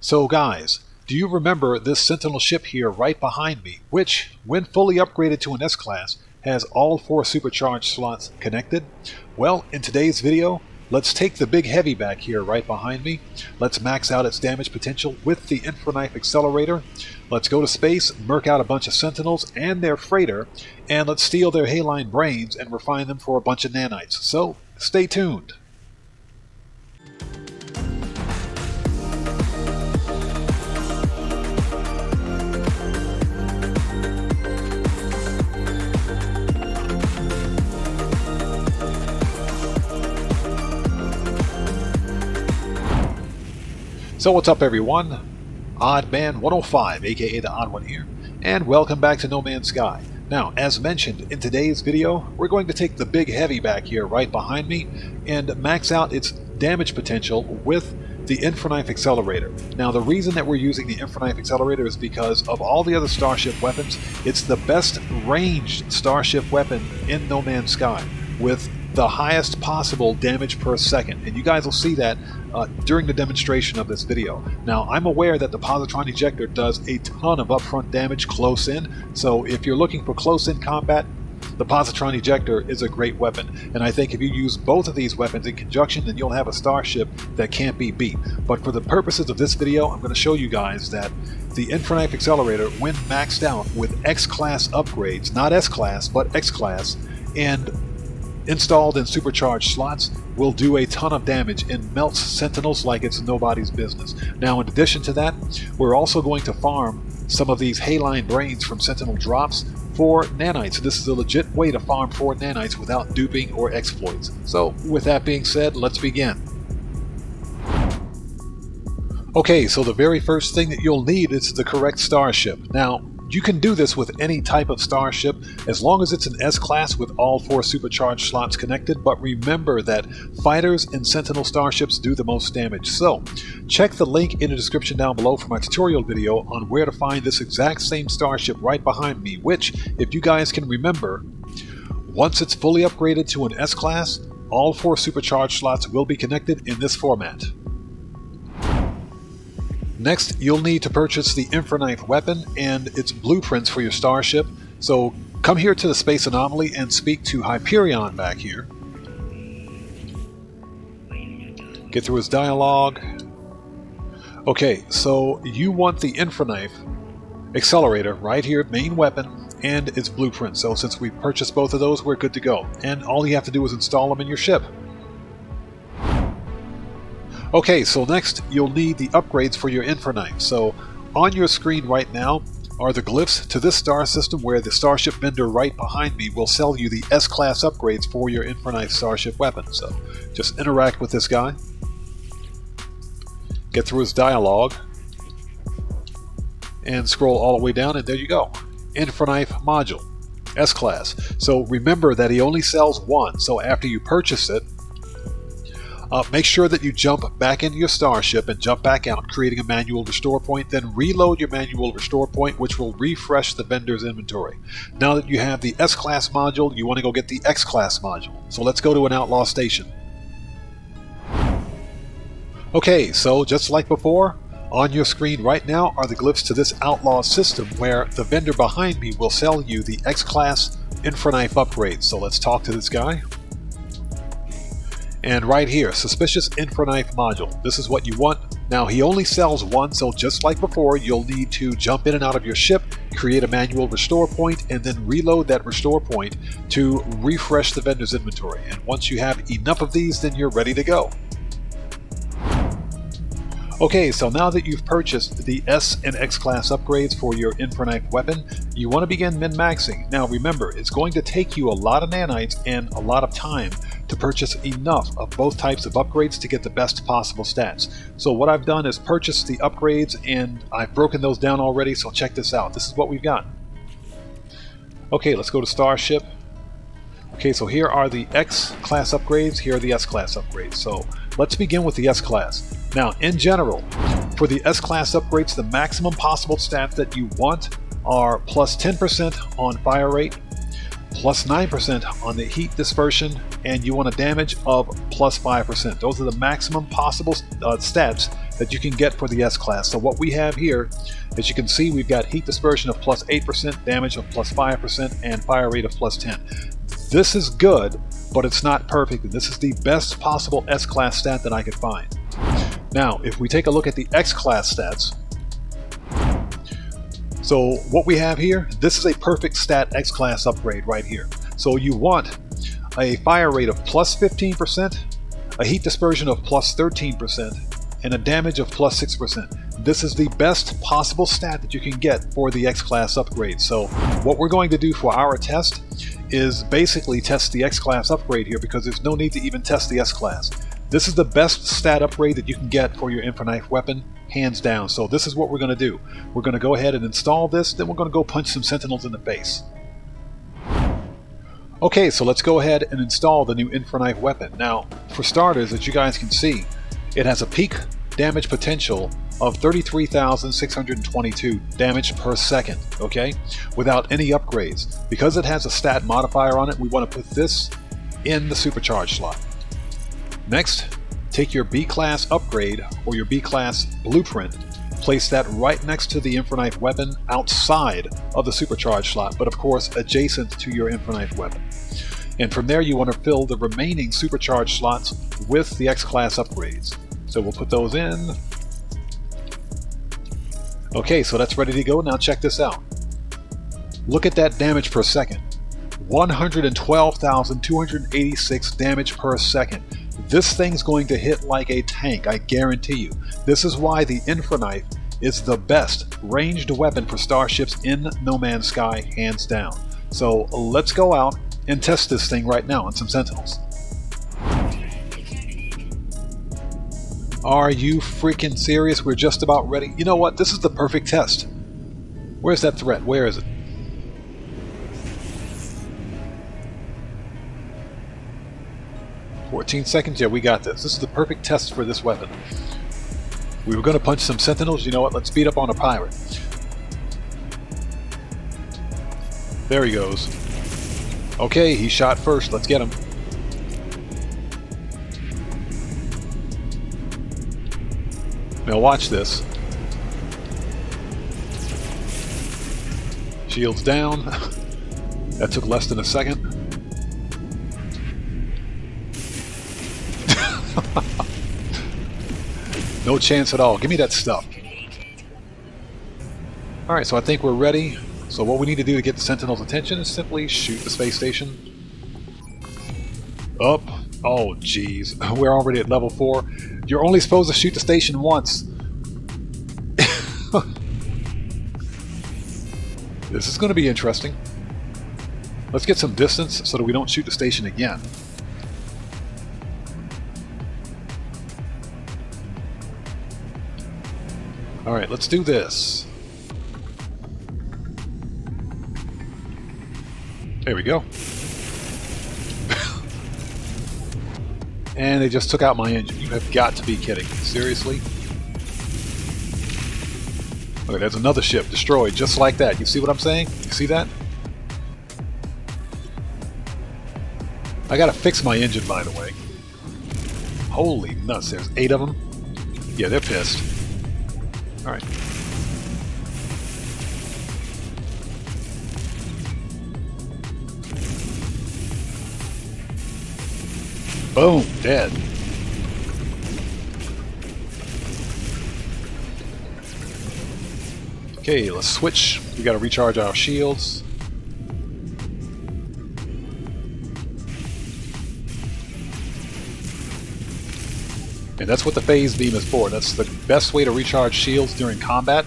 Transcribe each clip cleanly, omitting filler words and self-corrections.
So guys, do you remember this Sentinel ship here right behind me, which, when fully upgraded to an S-Class, has all 4 supercharged slots connected? Well, in today's video, let's take the big heavy back here right behind me. Let's max out its damage potential with the Infra-Knife accelerator. Let's go to space, murk out a bunch of Sentinels and their freighter, and let's steal their Hyaline brains and refine them for a bunch of Nanites. So, stay tuned. So what's up everyone? Oddman 105, aka the Odd One here, and welcome back to No Man's Sky. Now, as mentioned in today's video, we're going to take the big heavy back here right behind me and max out its damage potential with the Infra-Knife accelerator. Now, the reason that we're using the Infra-Knife accelerator is because of all the other Starship weapons, it's the best ranged Starship weapon in No Man's Sky, with the highest possible damage per second, and you guys will see that during the demonstration of this video. Now, I'm aware that the positron ejector does a ton of upfront damage close in, so if you're looking for close-in combat, the positron ejector is a great weapon, and I think if you use both of these weapons in conjunction, then you'll have a starship that can't be beat. But for the purposes of this video, I'm going to show you guys that the Infra-Knife accelerator, when maxed out with X-Class upgrades, not S-Class, but X-Class, and installed in supercharged slots, will do a ton of damage and melts Sentinels like it's nobody's business. Now, in addition to that, we're also going to farm some of these Hyaline brains from Sentinel drops for Nanites. This is a legit way to farm 4 Nanites without duping or exploits. So, with that being said, let's begin. Okay, so the very first thing that you'll need is the correct starship. Now, you can do this with any type of starship as long as it's an S-Class with all 4 supercharged slots connected, but remember that fighters and Sentinel starships do the most damage. So, check the link in the description down below for my tutorial video on where to find this exact same starship right behind me, which, if you guys can remember, once it's fully upgraded to an S-Class, all 4 supercharged slots will be connected in this format. Next, you'll need to purchase the Infra-Knife weapon and its blueprints for your starship. So come here to the Space Anomaly and speak to Hyperion back here. Get through his dialogue. Okay, so you want the Infra-Knife accelerator right here, main weapon, and its blueprint. So since we purchased both of those, we're good to go. And all you have to do is install them in your ship. Okay, so next you'll need the upgrades for your Infra-Knife. So on your screen right now are the glyphs to this star system, where the starship vendor right behind me will sell you the S-Class upgrades for your Infra-Knife starship weapon. So just interact with this guy, get through his dialogue, and scroll all the way down, and there you go. Infra-Knife module, S-Class. So remember that he only sells one, so after you purchase it, make sure that you jump back into your starship and jump back out, creating a manual restore point, then reload your manual restore point, which will refresh the vendor's inventory. Now that you have the S-Class module, you want to go get the X-Class module. So let's go to an outlaw station. Okay, so just like before, on your screen right now are the glyphs to this outlaw system, where the vendor behind me will sell you the X-Class Infra-Knife upgrades. So let's talk to this guy. And right here, Suspicious Infra-Knife module. This is what you want. Now, he only sells one, so just like before, you'll need to jump in and out of your ship, create a manual restore point, and then reload that restore point to refresh the vendor's inventory. And once you have enough of these, then you're ready to go. Okay, so now that you've purchased the S and X-Class upgrades for your Infra-Knife weapon, you want to begin min-maxing. Now remember, it's going to take you a lot of Nanites and a lot of time to purchase enough of both types of upgrades to get the best possible stats. So what I've done is purchase the upgrades, and I've broken those down already, so check this out. This is what we've got. Okay, let's go to Starship. Okay, so here are the X-Class upgrades, here are the S-Class upgrades. So let's begin with the S-Class. Now, in general, for the S-Class upgrades, the maximum possible stats that you want are plus 10% on fire rate, plus 9% on the heat dispersion, and you want a damage of plus 5%. Those are the maximum possible stats that you can get for the S-Class. So what we have here, as you can see, we've got heat dispersion of plus 8%, damage of plus 5%, and fire rate of plus 10. This is good, but it's not perfect, and this is the best possible S-Class stat that I could find. Now, if we take a look at the X-Class stats, so what we have here, this is a perfect stat X-Class upgrade right here. So you want a fire rate of plus 15%, a heat dispersion of plus 13%, and a damage of plus 6%. This is the best possible stat that you can get for the X-Class upgrade. So what we're going to do for our test is basically test the X-Class upgrade here, because there's no need to even test the S-Class. This is the best stat upgrade that you can get for your Infra-Knife weapon, hands down. So this is what we're going to do. We're going to go ahead and install this, then we're going to go punch some Sentinels in the face. Okay, so let's go ahead and install the new Infra-Knife weapon. Now, for starters, as you guys can see, it has a peak damage potential of 33,622 damage per second, okay, without any upgrades. Because it has a stat modifier on it, we want to put this in the supercharged slot. Next, take your B-Class upgrade or your B-Class blueprint, place that right next to the Infra-Knife weapon outside of the supercharged slot, but of course adjacent to your Infra-Knife weapon. And from there you want to fill the remaining supercharged slots with the X-Class upgrades. So we'll put those in. Okay, so that's ready to go. Now check this out. Look at that damage per second. 112,286 damage per second. This thing's going to hit like a tank, I guarantee you. This is why the Infra-Knife is the best ranged weapon for starships in No Man's Sky, hands down. So let's go out and test this thing right now on some Sentinels. Are you freaking serious? We're just about ready. You know what? This is the perfect test. Where's that threat? Where is it? "14 seconds? Yeah, we got this. This is the perfect test for this weapon. We were going to punch some Sentinels. You know what? Let's beat up on a pirate. There he goes. Okay, he shot first. Let's get him. Now watch this. Shields down. That took less than a second. No chance at all. Give me that stuff. Alright, so I think we're ready. So what we need to do to get the Sentinel's attention is simply shoot the space station. Up. Oh, jeez. We're already at level 4. You're only supposed to shoot the station once. This is going to be interesting. Let's get some distance so that we don't shoot the station again. Alright, let's do this. There we go. And they just took out my engine. You have got to be kidding me. Seriously? Okay, there's another ship destroyed just like that. You see what I'm saying? You see that? I gotta fix my engine, by the way. Holy nuts, there's 8 of them? Yeah, they're pissed. Alright. Boom, dead. Okay, let's switch. We gotta recharge our shields. And that's what the phase beam is for. That's the best way to recharge shields during combat.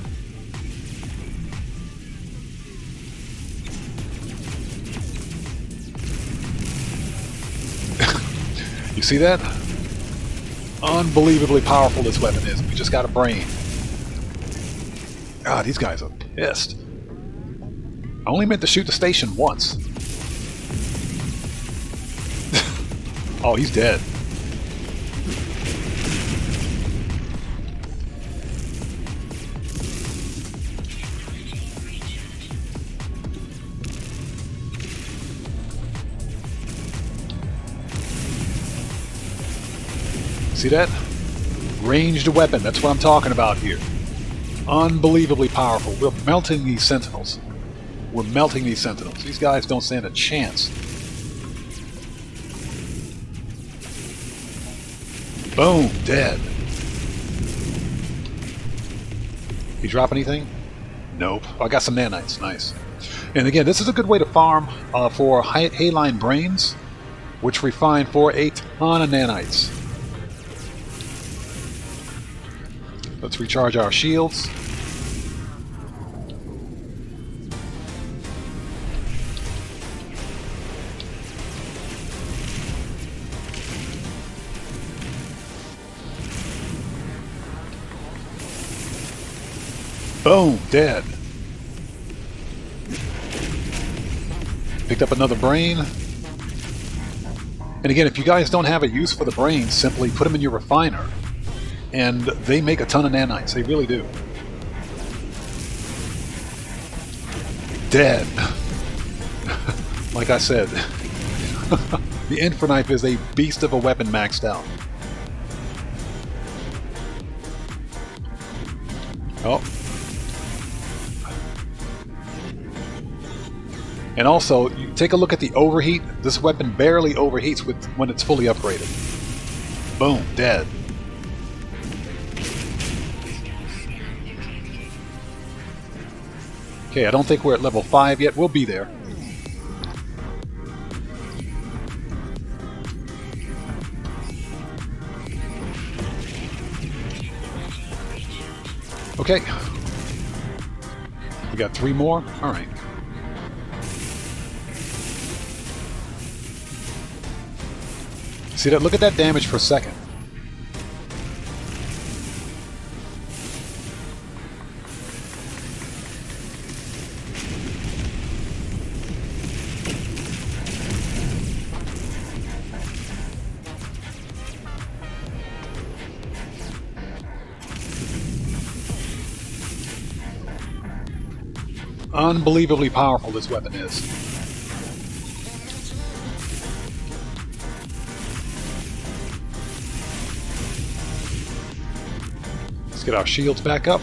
You see that? Unbelievably powerful this weapon is. We just got a brain. God, these guys are pissed. I only meant to shoot the station once. Oh, he's dead. See that? Ranged weapon, that's what I'm talking about here. Unbelievably powerful. We're melting these Sentinels. We're melting these Sentinels. These guys don't stand a chance. Boom, dead. You drop anything? Nope. Oh, I got some Nanites, nice. And again, this is a good way to farm for Hyaline brains, which refine for a ton of Nanites. Let's recharge our shields. Boom, dead. Picked up another brain. And again, if you guys don't have a use for the brains, simply put them in your refiner. And they make a ton of nanites. They really do. Dead. Like I said, the Infra-Knife is a beast of a weapon maxed out. Oh. And also, you take a look at the overheat. This weapon barely overheats when it's fully upgraded. Boom, dead. Okay, I don't think we're at level 5 yet. We'll be there. Okay. We got 3 more? Alright. See that? Look at that damage per second. Unbelievably powerful this weapon is. Let's get our shields back up.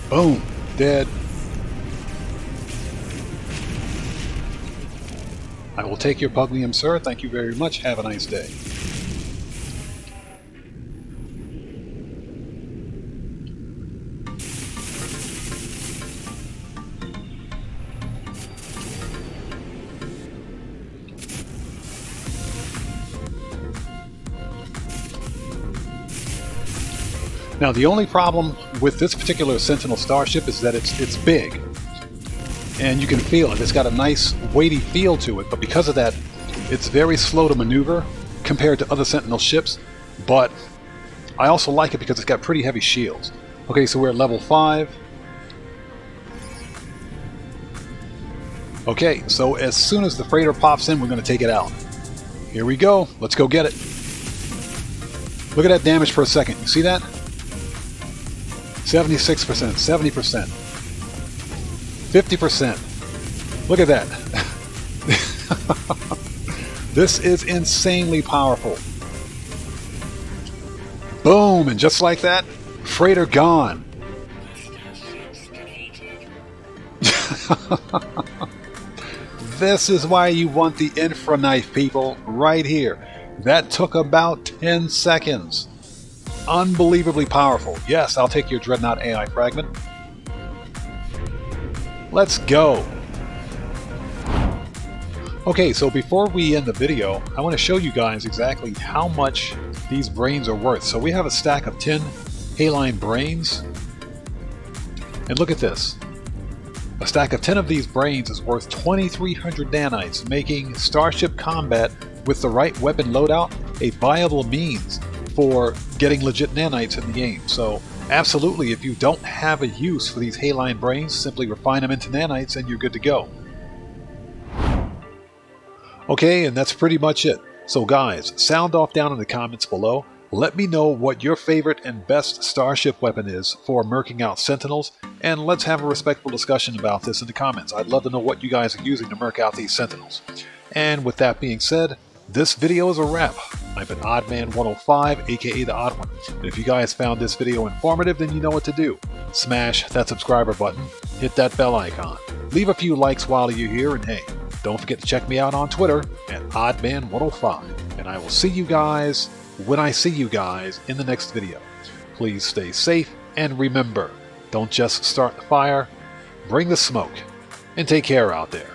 Boom, dead. I will take your Puglium, sir. Thank you very much. Have a nice day. Now, the only problem with this particular Sentinel Starship is that it's big. And you can feel it. It's got a nice weighty feel to it, but because of that, it's very slow to maneuver compared to other Sentinel ships. But I also like it because it's got pretty heavy shields. Okay, so we're at level 5. Okay, so as soon as the freighter pops in, we're going to take it out. Here we go. Let's go get it. Look at that damage per second. You see that? 76%, 70%. 50%. Look at that. This is insanely powerful. Boom, and just like that, freighter gone. This is why you want the Infra-Knife, people, right here. That took about 10 seconds. Unbelievably powerful. Yes, I'll take your Dreadnought AI fragment. Let's go. Okay, so before we end the video, I want to show you guys exactly how much these brains are worth. So we have a stack of 10 Hyaline brains. And look at this. A stack of 10 of these brains is worth 2,300 nanites, making Starship combat with the right weapon loadout a viable means for getting legit nanites in the game. So absolutely, if you don't have a use for these Hyaline brains, simply refine them into nanites and you're good to go. Okay, and that's pretty much it. So guys, sound off down in the comments below. Let me know what your favorite and best starship weapon is for murking out Sentinels, and let's have a respectful discussion about this in the comments. I'd love to know what you guys are using to murk out these Sentinels. And with that being said, this video is a wrap. I've been Oddman105, aka The Odd One. And if you guys found this video informative, then you know what to do. Smash that subscriber button, hit that bell icon, leave a few likes while you're here, and hey, don't forget to check me out on Twitter at Oddman105. And I will see you guys when I see you guys in the next video. Please stay safe, and remember, don't just start the fire, bring the smoke, and take care out there.